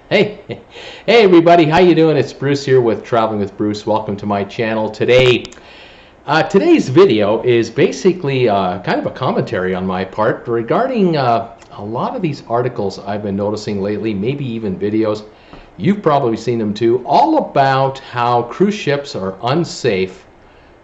Hey, hey everybody, how you doing? It's Bruce here with Traveling with Bruce. Welcome to my channel today. Today's video is basically kind of a commentary on my part regarding a lot of these articles I've been noticing lately, maybe even videos. You've probably seen them too, all about how cruise ships are unsafe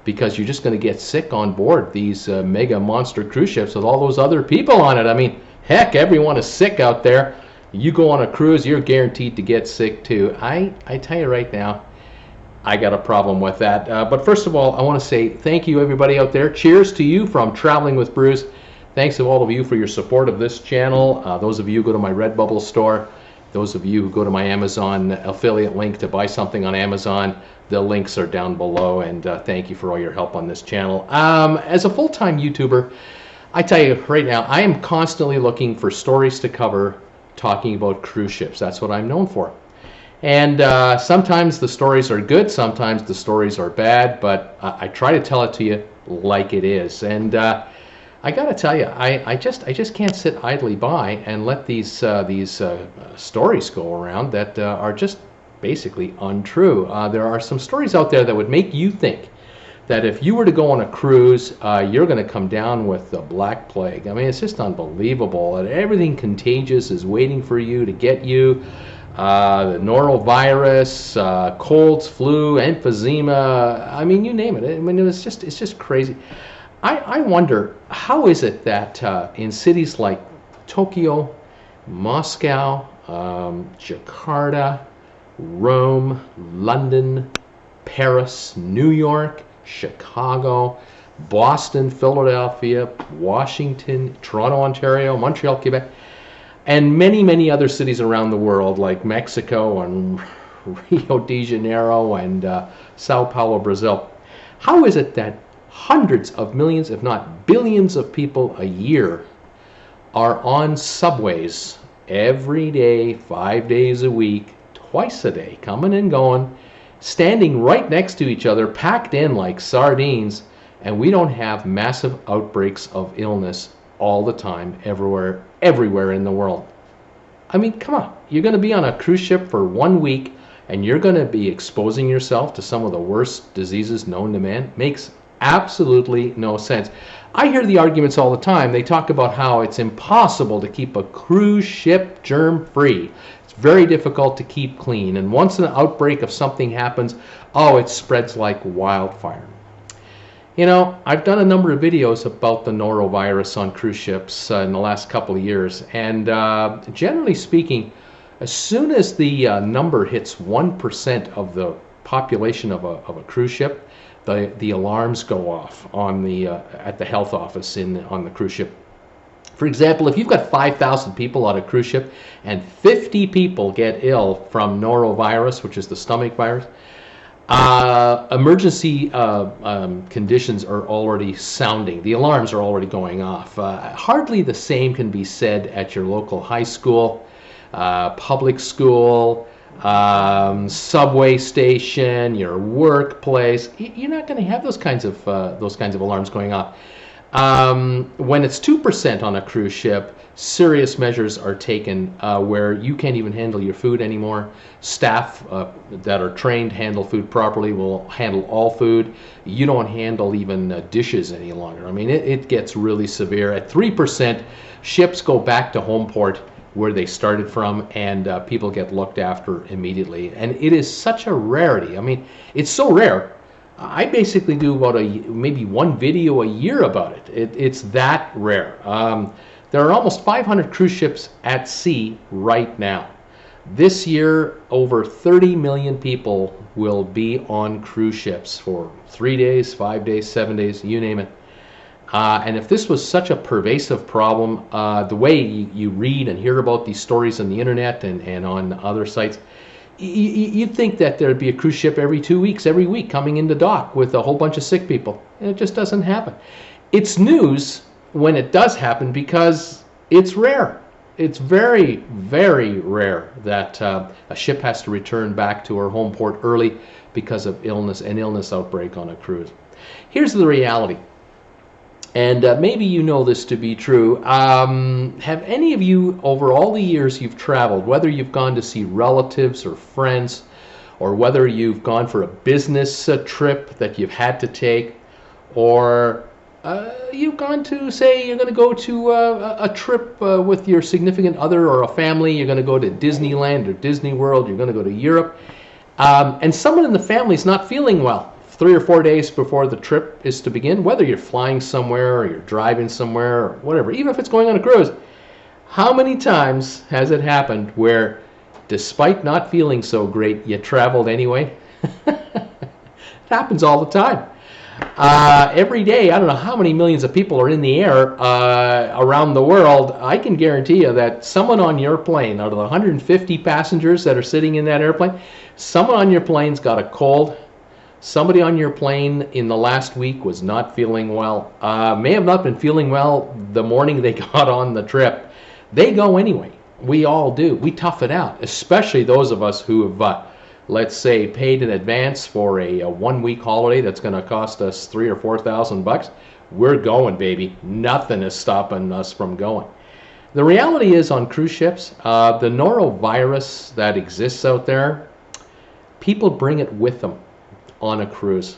because you're just going to get sick on board these mega monster cruise ships with all those other people on it. I mean, heck, everyone is sick out there. You go on a cruise, you're guaranteed to get sick too. I tell you right now, I got a problem with that. But first of all, I want to say thank you everybody out there. Cheers to you from Traveling with Bruce. Thanks to all of you for your support of this channel. Those of you who go to my RedBubble store, those of you who go to my Amazon affiliate link to buy something on Amazon, the links are down below, and thank you for all your help on this channel. As a full-time YouTuber, I tell you right now, I am constantly looking for stories to cover talking about cruise ships. That's what I'm known for. And sometimes the stories are good, sometimes the stories are bad, but I try to tell it to you like it is. And I got to tell you, I just can't sit idly by and let these stories go around that are just basically untrue. There are some stories out there that would make you think that if you were to go on a cruise, you're going to come down with the Black Plague. I mean, it's just unbelievable. Everything contagious is waiting for you to get you. The Norovirus, colds, flu, emphysema. I mean, you name it. I mean, it's just crazy. I wonder, how is it that in cities like Tokyo, Moscow, Jakarta, Rome, London, Paris, New York, Chicago, Boston, Philadelphia, Washington, Toronto, Ontario, Montreal, Quebec, and many other cities around the world like Mexico and Rio de Janeiro and Sao Paulo, Brazil. How is it that hundreds of millions, if not billions of people a year are on subways every day, 5 days a week, twice a day, coming and going, standing right next to each other, packed in like sardines, and we don't have massive outbreaks of illness all the time, everywhere in the world? I mean, come on. You're going to be on a cruise ship for 1 week, and you're going to be exposing yourself to some of the worst diseases known to man? Makes absolutely no sense. I hear the arguments all the time. They talk about how it's impossible to keep a cruise ship germ-free. It's very difficult to keep clean, and once an outbreak of something happens, oh, it spreads like wildfire. You know, I've done a number of videos about the norovirus on cruise ships in the last couple of years, and generally speaking, as soon as the number hits 1% of the population of a cruise ship, the alarms go off on at the health office on the cruise ship. For example, if you've got 5,000 people on a cruise ship and 50 people get ill from norovirus, which is the stomach virus, emergency conditions are already sounding. The alarms are already going off. Hardly the same can be said at your local high school, public school, subway station, your workplace. You're not going to have those kinds of alarms going off. When it's 2% on a cruise ship, serious measures are taken where you can't even handle your food anymore. Staff that are trained to handle food properly will handle all food. You don't handle even dishes any longer. I mean, it gets really severe. At 3%, ships go back to home port where they started from, and people get looked after immediately. And it is such a rarity. I mean, it's so rare. I basically do about maybe one video a year about it. It's that rare. There are almost 500 cruise ships at sea right now. This year, over 30 million people will be on cruise ships for 3 days, 5 days, 7 days, you name it. And if this was such a pervasive problem, the way you read and hear about these stories on the internet and on other sites, you'd think that there'd be a cruise ship every 2 weeks, every week, coming into dock with a whole bunch of sick people. And it just doesn't happen. It's news when it does happen because it's rare. It's very, very rare that a ship has to return back to her home port early because of an illness outbreak on a cruise. Here's the reality. And maybe you know this to be true. Have any of you, over all the years you've traveled, whether you've gone to see relatives or friends, or whether you've gone for a business trip that you've had to take, or you've gone to, say, you're going to go to a trip with your significant other or a family, you're going to go to Disneyland or Disney World, you're going to go to Europe, and someone in the family is not feeling well 3 or 4 days before the trip is to begin, whether you're flying somewhere or you're driving somewhere or whatever, even if it's going on a cruise. How many times has it happened where, despite not feeling so great, you traveled anyway? It happens all the time. Every day, I don't know how many millions of people are in the air around the world. I can guarantee you that someone on your plane, out of the 150 passengers that are sitting in that airplane, someone on your plane's got a cold. Somebody on your plane in the last week was not feeling well, may have not been feeling well the morning they got on the trip. They go anyway. We all do. We tough it out, especially those of us who have, let's say, paid in advance for a 1-week holiday that's going to cost us $3,000 or $4,000. We're going, baby. Nothing is stopping us from going. The reality is, on cruise ships, the norovirus that exists out there, people bring it with them on a cruise.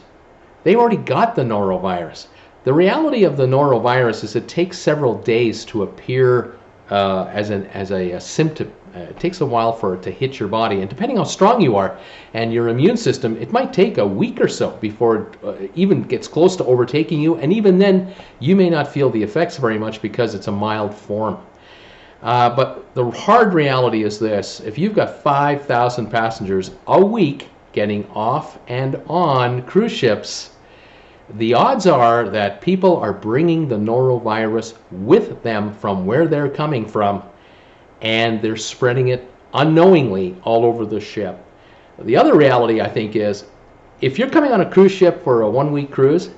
They already got the norovirus. The reality of the norovirus is it takes several days to appear as a symptom. It takes a while for it to hit your body, and depending how strong you are and your immune system, it might take a week or so before it even gets close to overtaking you, and even then you may not feel the effects very much because it's a mild form. But the hard reality is this: if you've got 5,000 passengers a week getting off and on cruise ships, the odds are that people are bringing the norovirus with them from where they're coming from, and they're spreading it unknowingly all over the ship. The other reality, I think, is if you're coming on a cruise ship for a 1-week cruise,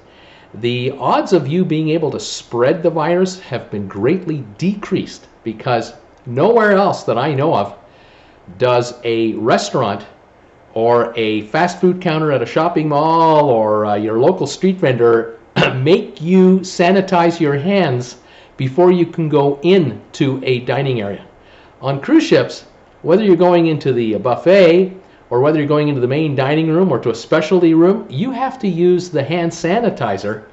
the odds of you being able to spread the virus have been greatly decreased, because nowhere else that I know of does a restaurant or a fast food counter at a shopping mall or your local street vendor make you sanitize your hands before you can go into a dining area. On cruise ships, whether you're going into the buffet or whether you're going into the main dining room or to a specialty room, you have to use the hand sanitizer.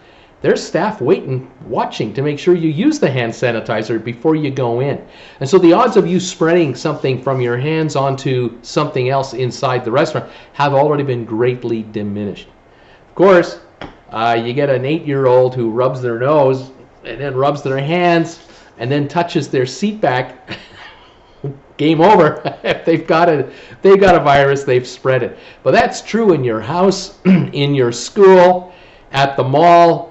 There's staff waiting, watching to make sure you use the hand sanitizer before you go in. And so the odds of you spreading something from your hands onto something else inside the restaurant have already been greatly diminished. Of course, you get an 8-year-old who rubs their nose and then rubs their hands and then touches their seat back. Game over. If they've got a virus, they've spread it. But that's true in your house, in your school, at the mall,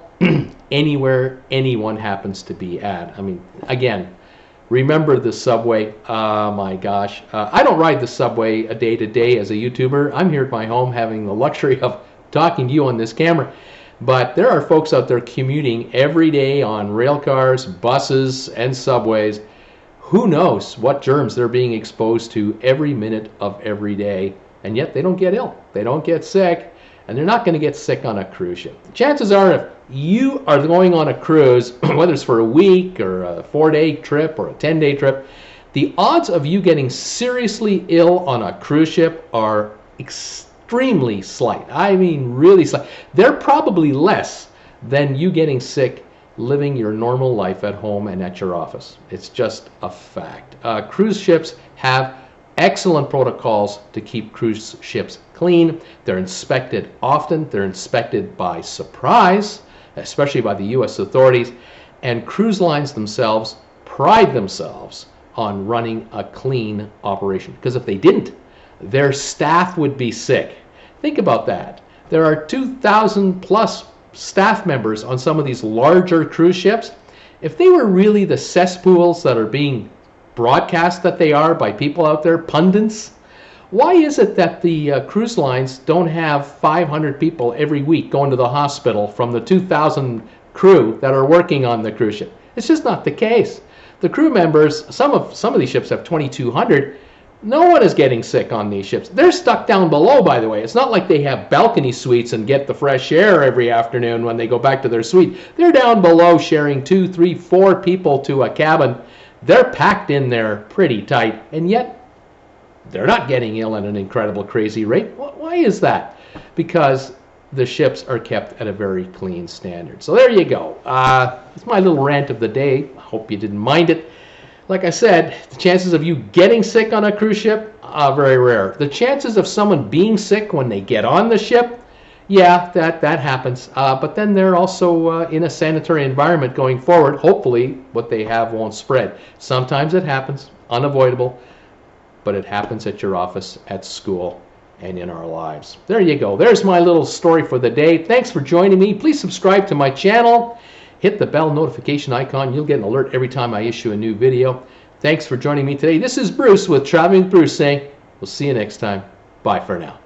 anywhere anyone happens to be at. I mean, again, remember the subway. Oh my gosh. I don't ride the subway a day to day as a YouTuber. I'm here at my home having the luxury of talking to you on this camera. But there are folks out there commuting every day on rail cars, buses, and subways. Who knows what germs they're being exposed to every minute of every day, and yet they don't get ill. They don't get sick, and they're not going to get sick on a cruise ship. Chances are, if you are going on a cruise, whether it's for a week or a 4-day trip or a 10-day trip, the odds of you getting seriously ill on a cruise ship are extremely slight. I mean, really slight. They're probably less than you getting sick living your normal life at home and at your office. It's just a fact. Cruise ships have excellent protocols to keep cruise ships clean. They're inspected often. They're inspected by surprise, especially by the U.S. authorities. And cruise lines themselves pride themselves on running a clean operation, because if they didn't, their staff would be sick. Think about that. There are 2,000 plus staff members on some of these larger cruise ships. If they were really the cesspools that are being broadcast that they are by people out there, pundits, why is it that the cruise lines don't have 500 people every week going to the hospital from the 2,000 crew that are working on the cruise ship? It's just not the case. The crew members, some of these ships have 2,200. No one is getting sick on these ships. They're stuck down below, by the way. It's not like they have balcony suites and get the fresh air every afternoon when they go back to their suite. They're down below sharing 2, 3, 4 people to a cabin. They're packed in there pretty tight, and yet they're not getting ill at an incredible, crazy rate. Why is that? Because the ships are kept at a very clean standard. So there you go. It's my little rant of the day. I hope you didn't mind it. Like I said, the chances of you getting sick on a cruise ship are very rare. The chances of someone being sick when they get on the ship, yeah, that happens. But then they're also in a sanitary environment going forward. Hopefully what they have won't spread. Sometimes it happens, unavoidable, but it happens at your office, at school, and in our lives. There you go. There's my little story for the day. Thanks for joining me. Please subscribe to my channel. Hit the bell notification icon. You'll get an alert every time I issue a new video. Thanks for joining me today. This is Bruce with Traveling with Bruce saying, we'll see you next time. Bye for now.